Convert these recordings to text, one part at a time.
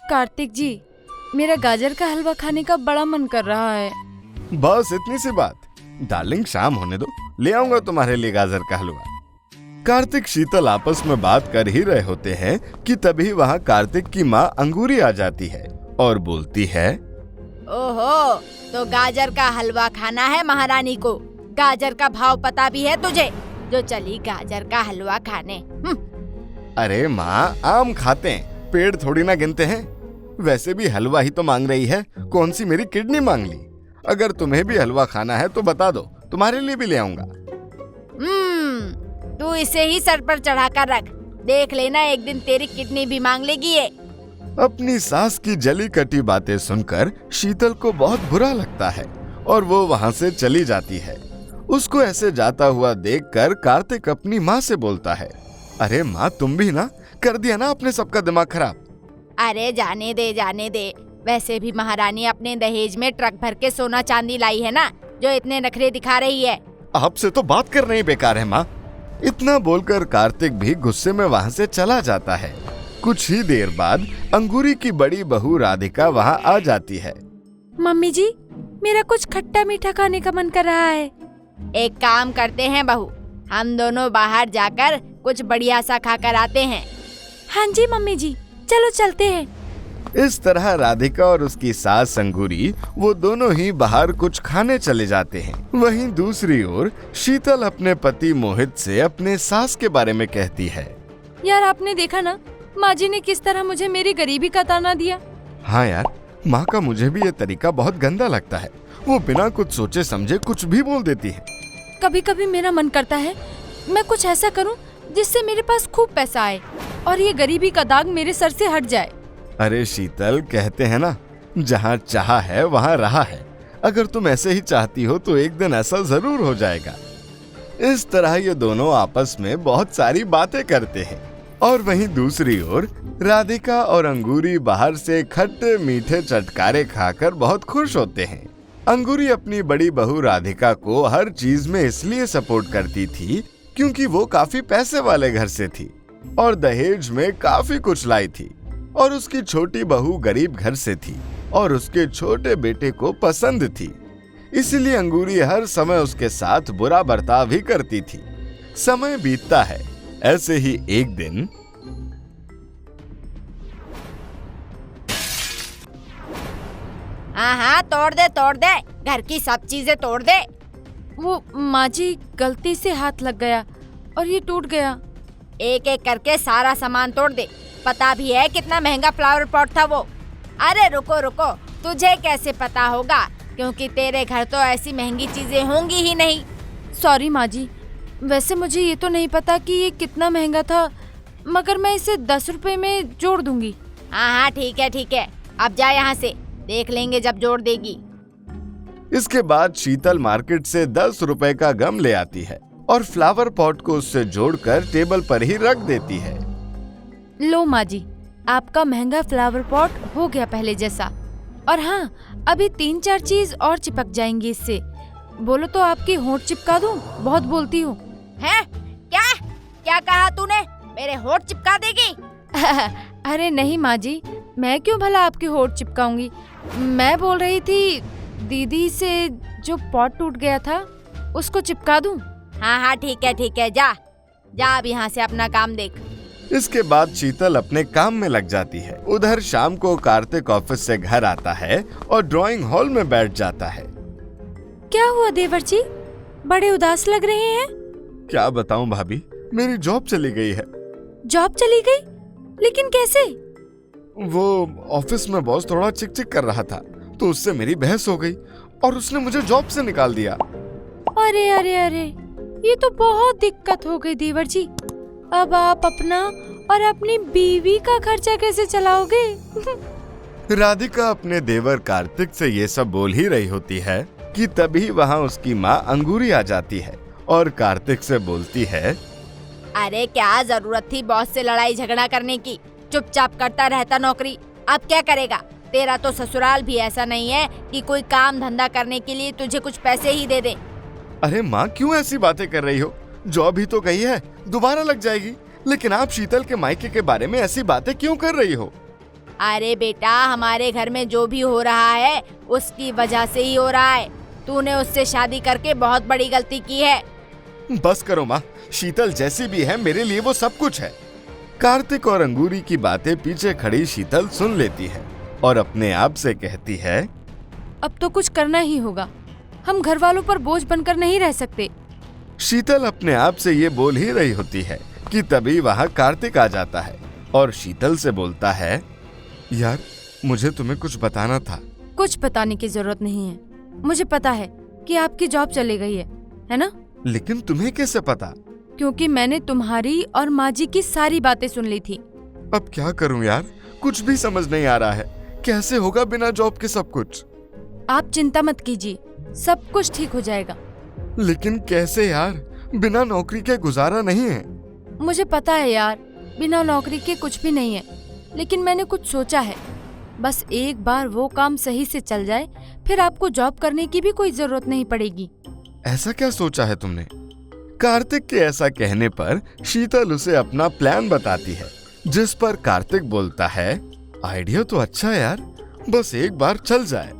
कार्तिक जी, मेरा गाजर का हलवा खाने का बड़ा मन कर रहा है। बस इतनी सी बात। डार्लिंग, शाम होने दो, ले आऊंगा तुम्हारे लिए गाजर का हलवा। कार्तिक शीतल आपस में बात कर ही रहे होते हैं कि तभी वहाँ कार्तिक की माँ अंगूरी आ जाती है और बोलती है, ओहो, तो गाजर का हलवा खाना है महारानी को। गाजर का भाव पता भी है तुझे, जो चली गाजर का हलवा खाने। अरे माँ, आम खाते हैं, पेड़ थोड़ी ना गिनते हैं। वैसे भी हलवा ही तो मांग रही है, कौन सी मेरी किडनी मांग ली। अगर तुम्हें भी हलवा खाना है तो बता दो, तुम्हारे लिए भी ले आऊंगा। तू इसे ही सर पर चढ़ा कर रख, देख लेना एक दिन तेरी किडनी भी मांग लेगी ये। अपनी सास की जली कटी बातें सुनकर शीतल को बहुत बुरा लगता है और वो वहाँ से चली जाती है। उसको ऐसे जाता हुआ देखकर कार्तिक अपनी माँ से बोलता है, अरे माँ, तुम भी ना कर दिया ना अपने सबका दिमाग खराब। अरे जाने दे। वैसे भी महारानी अपने दहेज में ट्रक भर के सोना चांदी लाई है ना, जो इतने नखरे दिखा रही है। आपसे तो बात करना ही बेकार है माँ। इतना बोलकर कार्तिक भी गुस्से में वहाँ से चला जाता है। कुछ ही देर बाद अंगूरी की बड़ी बहू राधिका वहाँ आ जाती है। मम्मी जी, मेरा कुछ खट्टा मीठा खाने का मन कर रहा है। एक काम करते हैं बहू, हम दोनों बाहर जाकर कुछ बढ़िया सा खाकर आते हैं। हाँ जी मम्मी जी, चलो चलते हैं। इस तरह राधिका और उसकी सास अंगूरी वो दोनों ही बाहर कुछ खाने चले जाते हैं। वहीं दूसरी ओर शीतल अपने पति मोहित से अपने सास के बारे में कहती है, यार आपने देखा ना, माँ जी ने किस तरह मुझे मेरी गरीबी का ताना दिया। हाँ यार, माँ का मुझे भी ये तरीका बहुत गंदा लगता है। वो बिना कुछ सोचे समझे कुछ भी बोल देती है। कभी कभी मेरा मन करता है मैं कुछ ऐसा करूं जिससे मेरे पास खूब पैसा आए और ये गरीबी का दाग मेरे सर से हट जाए। अरे शीतल, कहते हैं ना, जहाँ चाहा है वहाँ रहा है। अगर तुम ऐसे ही चाहती हो तो एक दिन ऐसा जरूर हो जाएगा। इस तरह ये दोनों आपस में बहुत सारी बातें करते हैं और वहीं दूसरी ओर राधिका और अंगूरी बाहर से खट्टे मीठे चटकारे खाकर बहुत खुश होते हैं। अंगूरी अपनी बड़ी बहू राधिका को हर चीज में इसलिए सपोर्ट करती थी क्योंकि वो काफी पैसे वाले घर से थी और दहेज में काफी कुछ लाई थी, और उसकी छोटी बहू गरीब घर से थी और उसके छोटे बेटे को पसंद थी। इसीलिए अंगूरी हर समय उसके साथ बुरा बर्ताव भी करती थी। समय बीतता है। ऐसे ही एक दिन हाँ, तोड़ दे, घर की सब चीजें तोड़ दे। वो माँ जी, गलती से हाथ लग गया और ये टूट गया। एक एक करके सारा सामान तोड़ दे। पता भी है कितना महंगा फ्लावर पॉट था वो। अरे रुको, तुझे कैसे पता होगा, क्योंकि तेरे घर तो ऐसी महंगी चीजें होंगी ही नहीं। सॉरी माँ जी, वैसे मुझे ये तो नहीं पता कि ये कितना महंगा था, मगर मैं इसे 10 रुपए में जोड़ दूंगी। हाँ, ठीक है, अब जा यहाँ से, देख लेंगे जब जोड़ देगी। इसके बाद शीतल मार्केट से 10 रुपए का गम ले आती है और फ्लावर पॉट को उससे जोड़कर टेबल पर ही रख देती है। लो माँ जी, आपका महंगा फ्लावर पॉट हो गया पहले जैसा। और हाँ, अभी 3-4 चीज और चिपक जाएंगी इससे। बोलो तो आपकी होंठ चिपका दूं? बहुत बोलती हूँ। हैं? क्या कहा तूने? मेरे होंठ चिपका देगी? अरे नहीं माँ जी, मैं क्यों भला आपके होंठ चिपकाऊंगी। मैं बोल रही थी दीदी से जो पॉट टूट गया था उसको चिपका दूं। हाँ, ठीक है, जा अब यहाँ से अपना काम देख। इसके बाद शीतल अपने काम में लग जाती है। उधर शाम को कार्तिक ऑफिस से घर आता है और ड्राइंग हॉल में बैठ जाता है। क्या हुआ देवर जी, बड़े उदास लग रहे हैं? क्या बताऊं भाभी, मेरी जॉब चली गई है। जॉब चली गई? लेकिन कैसे? वो ऑफिस में बॉस थोड़ा चिक कर रहा था तो उससे मेरी बहस हो गई और उसने मुझे जॉब से निकाल दिया। अरे, ये तो बहुत दिक्कत हो गई देवर जी। अब आप अपना और अपनी बीवी का खर्चा कैसे चलाओगे? राधिका अपने देवर कार्तिक से ये सब बोल ही रही होती है कि तभी वहाँ उसकी माँ अंगूरी आ जाती है और कार्तिक से बोलती है, अरे क्या जरूरत थी बॉस से लड़ाई झगड़ा करने की, चुपचाप करता रहता नौकरी। अब क्या करेगा? तेरा तो ससुराल भी ऐसा नहीं है कि कोई काम धंधा करने के लिए तुझे कुछ पैसे ही दे दे। अरे माँ, क्यों ऐसी बातें कर रही हो? जॉब ही तो गई है, दोबारा लग जाएगी। लेकिन आप शीतल के मायके के बारे में ऐसी बातें क्यों कर रही हो? अरे बेटा, हमारे घर में जो भी हो रहा है उसकी वजह से ही हो रहा है। तूने उससे शादी करके बहुत बड़ी गलती की है। बस करो माँ, शीतल जैसी भी है मेरे लिए वो सब कुछ है। कार्तिक और अंगूरी की बातें पीछे खड़ी शीतल सुन लेती है और अपने आप से कहती है, अब तो कुछ करना ही होगा, हम घर वालों पर बोझ बनकर नहीं रह सकते। शीतल अपने आप से ये बोल ही रही होती है कि तभी वहाँ कार्तिक आ जाता है और शीतल से बोलता है, यार मुझे तुम्हें कुछ बताना था। कुछ बताने की जरूरत नहीं है, मुझे पता है कि आपकी जॉब चली गई है ना? लेकिन तुम्हें कैसे पता? क्योंकि मैंने तुम्हारी और माँ जी की सारी बातें सुन ली थी। अब क्या करूं यार, कुछ भी समझ नहीं आ रहा है। कैसे होगा बिना जॉब के सब कुछ? आप चिंता मत कीजिए, सब कुछ ठीक हो जाएगा। लेकिन कैसे यार, बिना नौकरी के गुजारा नहीं है। मुझे पता है यार, बिना नौकरी के कुछ भी नहीं है, लेकिन मैंने कुछ सोचा है। बस एक बार वो काम सही से चल जाए, फिर आपको जॉब करने की भी कोई जरूरत नहीं पड़ेगी। ऐसा क्या सोचा है तुमने? कार्तिक के ऐसा कहने पर शीतल उसे अपना प्लान बताती है, जिस पर कार्तिक बोलता है, आइडिया तो अच्छा है यार, बस एक बार चल जाए।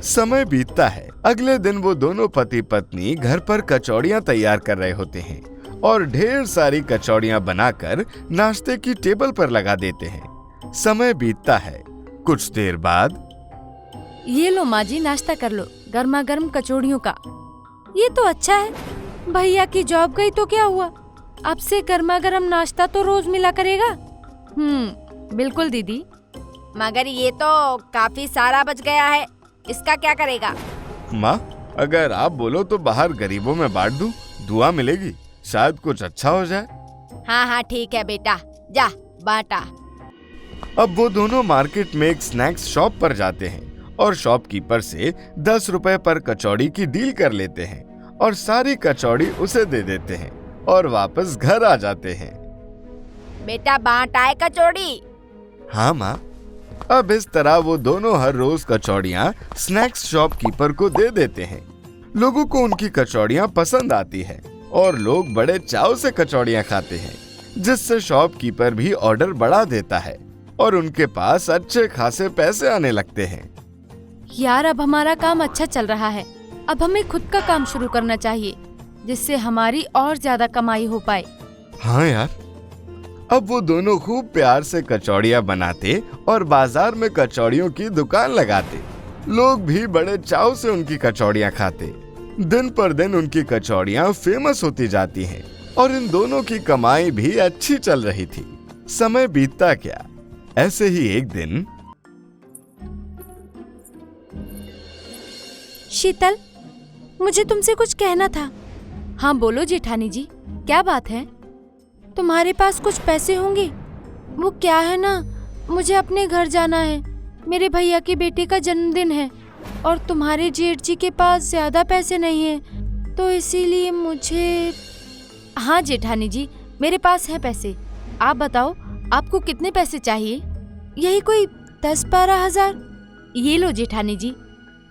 समय बीतता है। अगले दिन वो दोनों पति पत्नी घर पर कचौड़ियाँ तैयार कर रहे होते हैं और ढेर सारी कचौड़ियाँ बनाकर नाश्ते की टेबल पर लगा देते हैं। समय बीतता है। कुछ देर बाद, ये लो माँ जी, नाश्ता कर लो, गर्मा गर्म कचौड़ियों का। ये तो अच्छा है, भैया की जॉब गई तो क्या हुआ, अब से गर्मा गर्म नाश्ता तो रोज मिला करेगा। बिल्कुल दीदी। मगर ये तो काफी सारा बच गया है, इसका क्या करेगा? माँ अगर आप बोलो तो बाहर गरीबों में बांट दूं, दुआ मिलेगी, शायद कुछ अच्छा हो जाए। हाँ हाँ ठीक है बेटा, जा बांटा। अब वो दोनों मार्केट में एक स्नैक्स शॉप पर जाते हैं और शॉपकीपर से 10 रुपए पर कचौड़ी की डील कर लेते हैं और सारी कचौड़ी उसे दे देते हैं और वापस घर आ जाते हैं। बेटा बांट आए कचौड़ी? हाँ माँ। अब इस तरह वो दोनों हर रोज कचौड़ियाँ स्नैक्स शॉपकीपर को दे देते हैं। लोगों को उनकी कचौड़ियाँ पसंद आती है और लोग बड़े चाव से कचौड़ियाँ खाते हैं, जिससे शॉपकीपर भी ऑर्डर बढ़ा देता है और उनके पास अच्छे खासे पैसे आने लगते हैं। यार अब हमारा काम अच्छा चल रहा है, अब हमें खुद का काम शुरू करना चाहिए, जिससे हमारी और ज्यादा कमाई हो पाए। हाँ यार। अब वो दोनों खूब प्यार से कचौड़ियाँ बनाते और बाजार में कचौड़ियों की दुकान लगाते। लोग भी बड़े चाव से उनकी कचौड़ियाँ खाते। दिन पर दिन उनकी कचौड़ियाँ फेमस होती जाती हैं और इन दोनों की कमाई भी अच्छी चल रही थी। समय बीतता क्या, ऐसे ही एक दिन, शीतल, मुझे तुमसे कुछ कहना था। हाँ बोलो जेठानी जी, क्या बात है? तुम्हारे पास कुछ पैसे होंगे? वो क्या है ना, मुझे अपने घर जाना है, मेरे भैया के बेटे का जन्मदिन है और तुम्हारे जेठ जी के पास ज्यादा पैसे नहीं हैं, तो इसीलिए मुझे। हाँ जेठानी जी, मेरे पास है पैसे। आप बताओ आपको कितने पैसे चाहिए? यही कोई 10-12 हजार। ये लो जेठानी जी,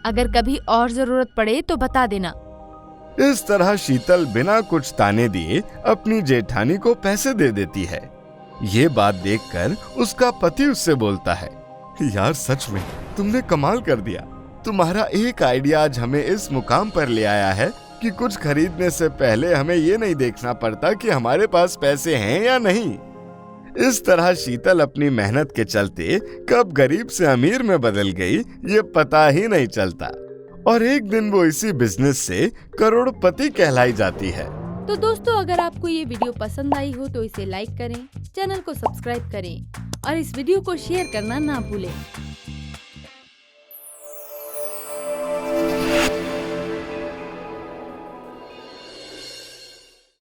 अगर कभी और जरूरत पड़े तो बता देना। इस तरह शीतल बिना कुछ ताने दिए अपनी जेठानी को पैसे दे देती है। ये बात देखकर उसका पति उससे बोलता है, यार सच में तुमने कमाल कर दिया। तुम्हारा एक आइडिया आज हमें इस मुकाम पर ले आया है कि कुछ खरीदने से पहले हमें ये नहीं देखना पड़ता कि हमारे पास पैसे हैं या नहीं। इस तरह शीतल अपनी मेहनत के चलते कब गरीब से अमीर में बदल गई ये पता ही नहीं चलता और एक दिन वो इसी बिजनेस से करोड़पति कहलाई जाती है। तो दोस्तों, अगर आपको ये वीडियो पसंद आई हो तो इसे लाइक करें, चैनल को सब्सक्राइब करें और इस वीडियो को शेयर करना ना भूलें।